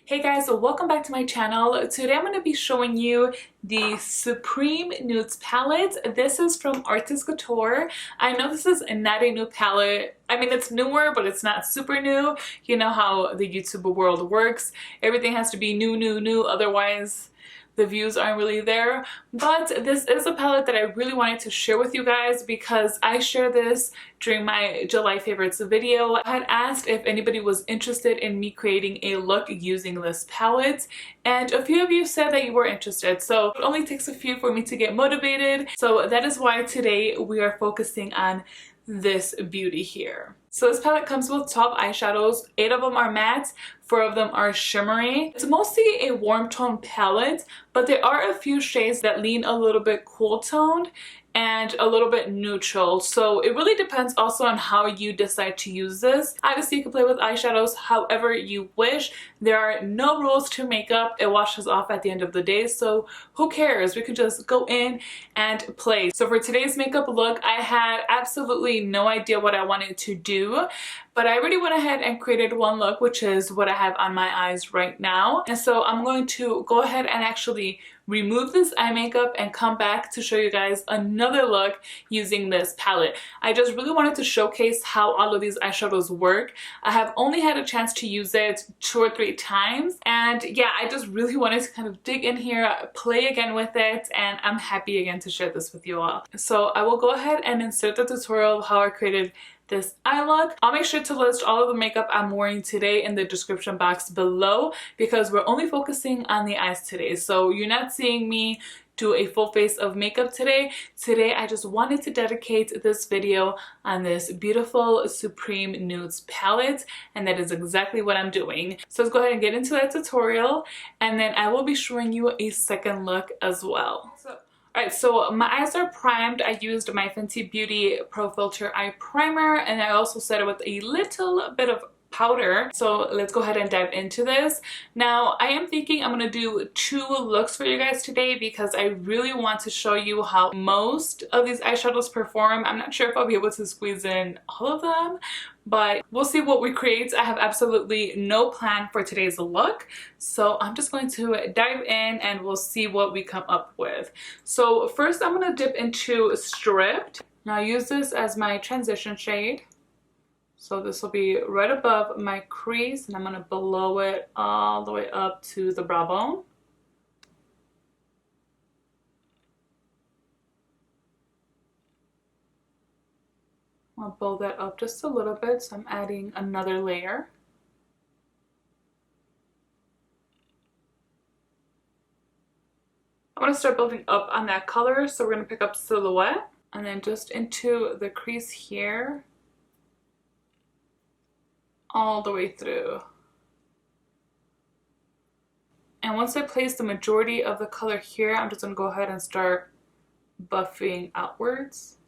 Hey guys, so welcome back to my channel. Today I'm going to be showing you the Supreme Nudes palette. This is from Artist Couture. I know this is not a new palette. I mean, it's newer, but it's not super new. You know how the YouTube world works. Everything has to be new, otherwise the views aren't really there. But this is a palette that I really wanted to share with you guys because I shared this during my July favorites video. I had asked if anybody was interested in me creating a look using this palette, and a few of you said that you were interested, so it only takes a few for me to get motivated. So that is why today we are focusing on this beauty here. So this palette comes with 12 eyeshadows. 8 of them are matte, 4 of them are shimmery. It's mostly a warm tone palette, but there are a few shades that lean a little bit cool toned and a little bit neutral, so it really depends also on how you decide to use this. Obviously you can play with eyeshadows however you wish. There are no rules to makeup. It washes off at the end of the day, so who cares? We could just go in and play. So for today's makeup look, I had absolutely no idea what I wanted to do, but I already went ahead and created one look, which is what I have on my eyes right now. And so I'm going to go ahead and actually remove this eye makeup and come back to show you guys another look using this palette. I just really wanted to showcase how all of these eyeshadows work. I have only had a chance to use it 2 or 3 times, and yeah, I just really wanted to kind of dig in here, play again with it, and I'm happy again to share this with you all. So I will go ahead and insert the tutorial of how I created this eye look. I'll make sure to list all of the makeup I'm wearing today in the description box below because we're only focusing on the eyes today. So you're not seeing me do a full face of makeup today. Today I just wanted to dedicate this video on this beautiful Supreme Nudes palette, and that is exactly what I'm doing. So let's go ahead and get into that tutorial, and then I will be showing you a second look as well. Alright, so my eyes are primed. I used my Fenty Beauty Pro Filter Eye Primer, and I also set it with a little bit of powder. So let's go ahead and dive into this. Now, I am thinking I'm going to do 2 looks for you guys today because I really want to show you how most of these eyeshadows perform. I'm not sure if I'll be able to squeeze in all of them, but we'll see what we create. I have absolutely no plan for today's look, so I'm just going to dive in and we'll see what we come up with. So first I'm going to dip into Stripped. Now I use this as my transition shade. So this will be right above my crease, and I'm going to blow it all the way up to the brow bone. I'll blow that up just a little bit, so I'm adding another layer. I want to start building up on that color, so we're going to pick up Silhouette, and then just into the crease here, all the way through. And once I place the majority of the color here, I'm just going to go ahead and start buffing outwards.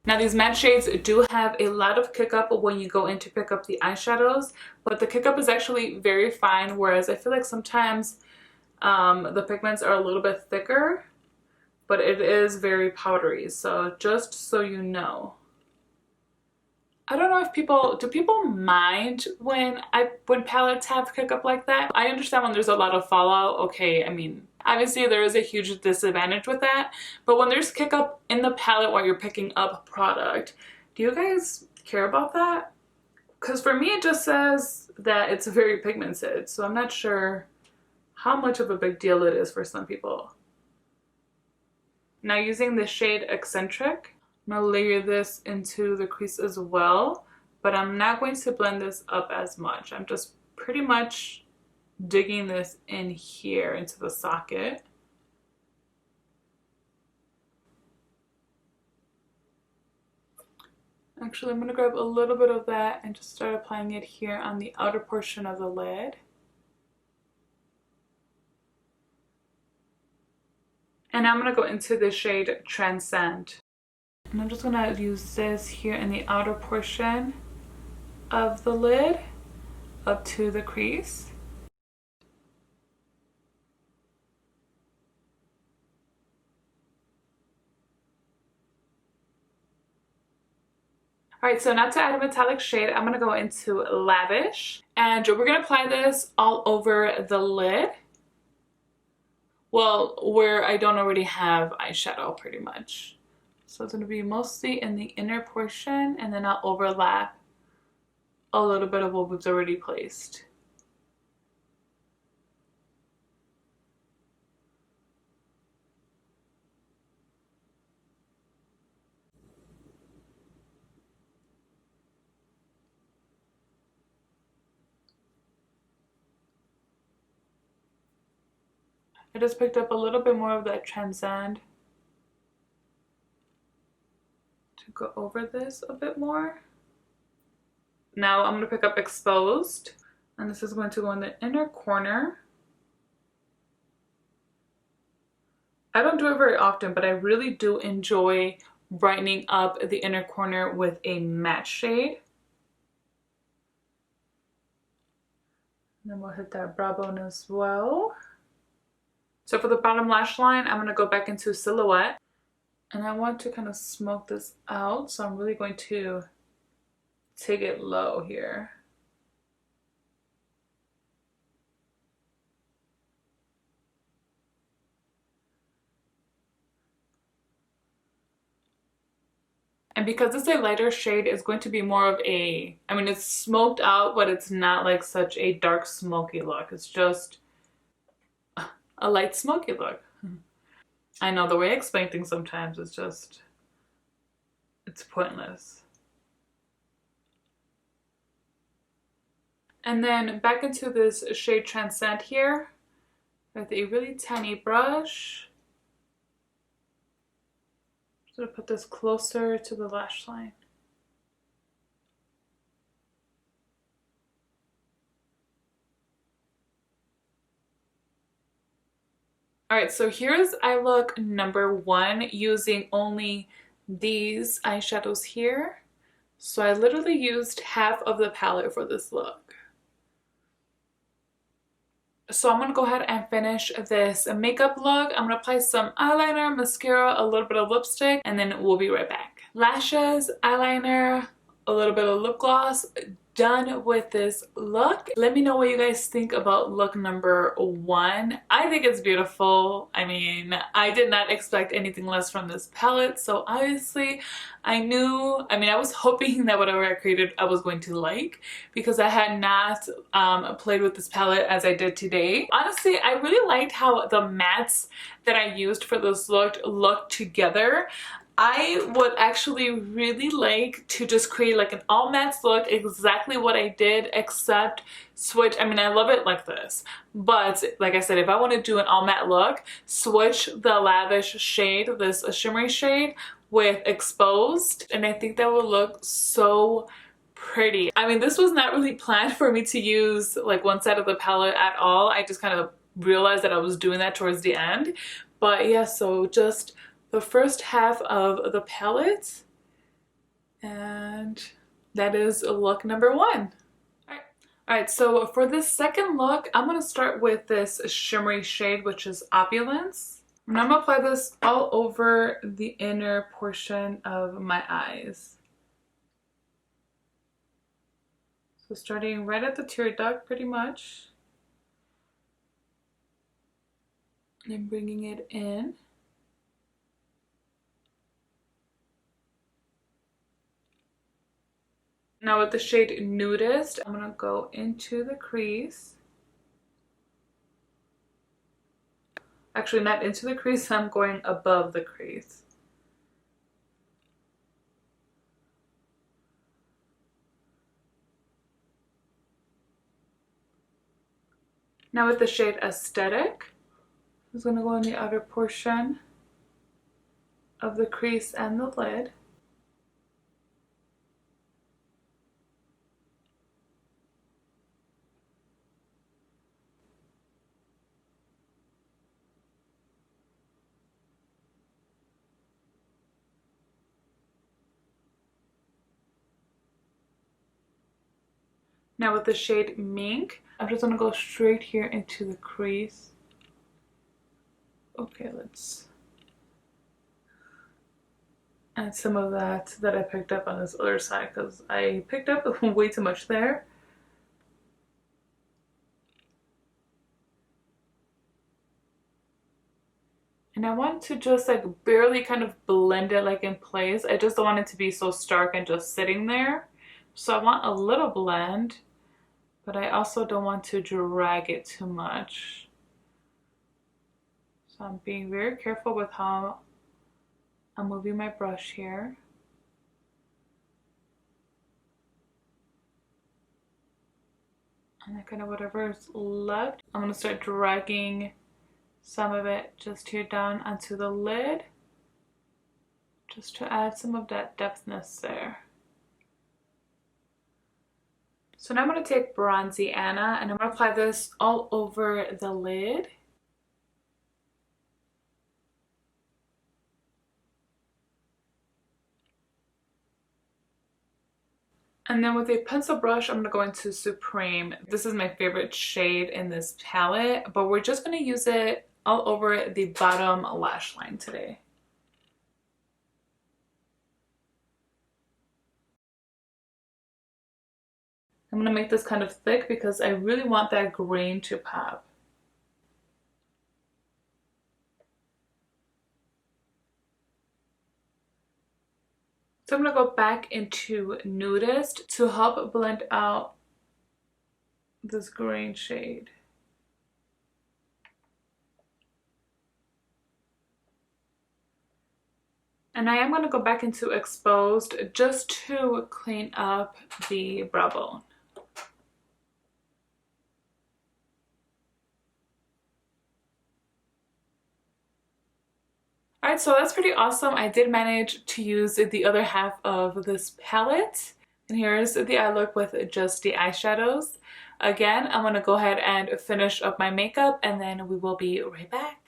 Now these matte shades do have a lot of kick up when you go in to pick up the eyeshadows, but the kick up is actually very fine, whereas I feel like sometimes the pigments are a little bit thicker, but it is very powdery, so just so you know. I don't know if do people mind when palettes have kick up like that? I understand when there's a lot of fallout, okay, I mean, obviously there is a huge disadvantage with that, but when there's kick up in the palette while you're picking up product, do you guys care about that? Because for me it just says that it's very pigmented, so I'm not sure how much of a big deal it is for some people. Now using the shade Eccentric, I'm going to layer this into the crease as well, but I'm not going to blend this up as much. I'm just pretty much digging this in here into the socket. Actually, I'm going to grab a little bit of that and just start applying it here on the outer portion of the lid. And I'm going to go into the shade Transcend. And I'm just going to use this here in the outer portion of the lid up to the crease. Alright, so now to add a metallic shade, I'm going to go into Lavish. And we're going to apply this all over the lid. Well, where I don't already have eyeshadow pretty much. So it's going to be mostly in the inner portion, and then I'll overlap a little bit of what we've already placed. I just picked up a little bit more of that Transcend to go over this a bit more. Now I'm going to pick up Exposed, and this is going to go in the inner corner. I don't do it very often, but I really do enjoy brightening up the inner corner with a matte shade. And then we'll hit that brow bone as well. So for the bottom lash line, I'm going to go back into Silhouette. And I want to kind of smoke this out, so I'm really going to take it low here. And because it's a lighter shade, it's going to be more of a, I mean, it's smoked out, but it's not like such a dark smoky look. It's just a light smoky look. I know the way I explain things sometimes is just, it's pointless. And then back into this shade Transcend here with a really tiny brush. I'm going to put this closer to the lash line. Alright, so here's eye look number 1 using only these eyeshadows here. So I literally used half of the palette for this look. So I'm going to go ahead and finish this makeup look. I'm going to apply some eyeliner, mascara, a little bit of lipstick, and then we'll be right back. Lashes, eyeliner, a little bit of lip gloss. Done with this look. Let me know what you guys think about look number 1. I think it's beautiful. I mean, I did not expect anything less from this palette, so obviously I was hoping that whatever I created I was going to like, because I had not played with this palette as I did today. Honestly, I really liked how the mattes that I used for this look looked together. I would actually really like to just create like an all matte look, exactly what I did, except switch. I mean, I love it like this, but like I said, if I want to do an all matte look, switch the Lavish shade, this shimmery shade, with Exposed, and I think that would look so pretty. I mean, this was not really planned for me to use like one side of the palette at all. I just kind of realized that I was doing that towards the end. But yeah, so just the first half of the palette, and that is look number 1. Alright, so for this second look, I'm going to start with this shimmery shade, which is Opulence. And I'm going to apply this all over the inner portion of my eyes. So starting right at the tear duct pretty much, and bringing it in. Now with the shade Nudist, I'm going to go into the crease. Actually, not into the crease, I'm going above the crease. Now with the shade Aesthetic, I'm going to go in the outer portion of the crease and the lid. Now with the shade Mink, I'm just going to go straight here into the crease. Okay, let's... and some of that I picked up on this other side because I picked up way too much there. And I want to just like barely kind of blend it like in place. I just don't want it to be so stark and just sitting there. So I want a little blend, but I also don't want to drag it too much. So I'm being very careful with how I'm moving my brush here. And then kind of whatever is left, I'm gonna start dragging some of it just here down onto the lid, just to add some of that depthness there. So now I'm going to take Bronzy Anna and I'm going to apply this all over the lid. And then with a pencil brush, I'm going to go into Supreme. This is my favorite shade in this palette, but we're just going to use it all over the bottom lash line today. I'm going to make this kind of thick because I really want that grain to pop. So I'm going to go back into Nudist to help blend out this green shade. And I am going to go back into Exposed just to clean up the brow bone. Alright, so that's pretty awesome. I did manage to use the other half of this palette. And here's the eye look with just the eyeshadows. Again, I'm going to go ahead and finish up my makeup and then we will be right back.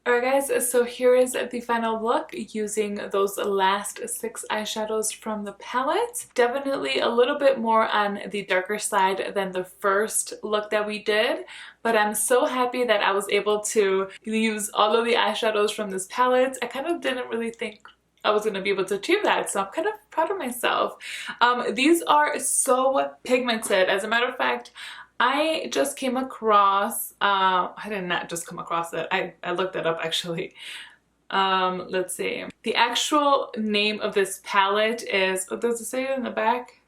Alright guys, so here is the final look using those last 6 eyeshadows from the palette. Definitely a little bit more on the darker side than the first look that we did, but I'm so happy that I was able to use all of the eyeshadows from this palette. I kind of didn't really think I was going to be able to achieve that, so I'm kind of proud of myself. These are so pigmented. As a matter of fact, I just came across, I did not just come across it, I looked it up actually. Let's see. The actual name of this palette is, oh, does it say it in the back?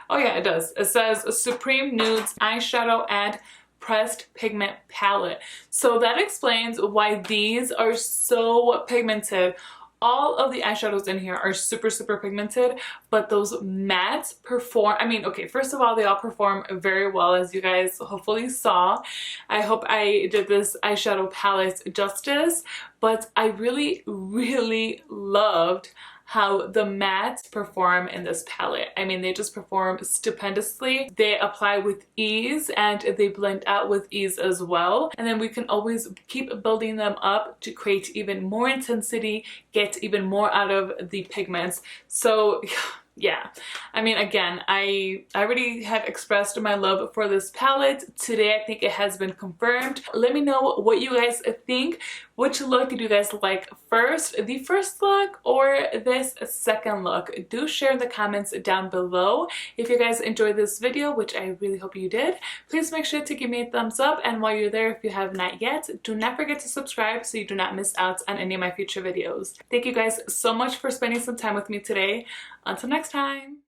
Oh yeah, it does. It says Supreme Nudes Eyeshadow and Pressed Pigment Palette. So that explains why these are so pigmented. All of the eyeshadows in here are super pigmented, but those mattes perform, I mean, okay, first of all, they all perform very well, as you guys hopefully saw. I hope I did this eyeshadow palette justice, but I really loved how the mattes perform in this palette. I mean, they just perform stupendously. They apply with ease and they blend out with ease as well. And then we can always keep building them up to create even more intensity, get even more out of the pigments. So yeah, I mean, again, I already had expressed my love for this palette. Today, I think it has been confirmed. Let me know what you guys think. Which look did you guys like first? The first look or this second look? Do share in the comments down below. If you guys enjoyed this video, which I really hope you did, please make sure to give me a thumbs up. And while you're there, if you have not yet, do not forget to subscribe so you do not miss out on any of my future videos. Thank you guys so much for spending some time with me today. Until next time.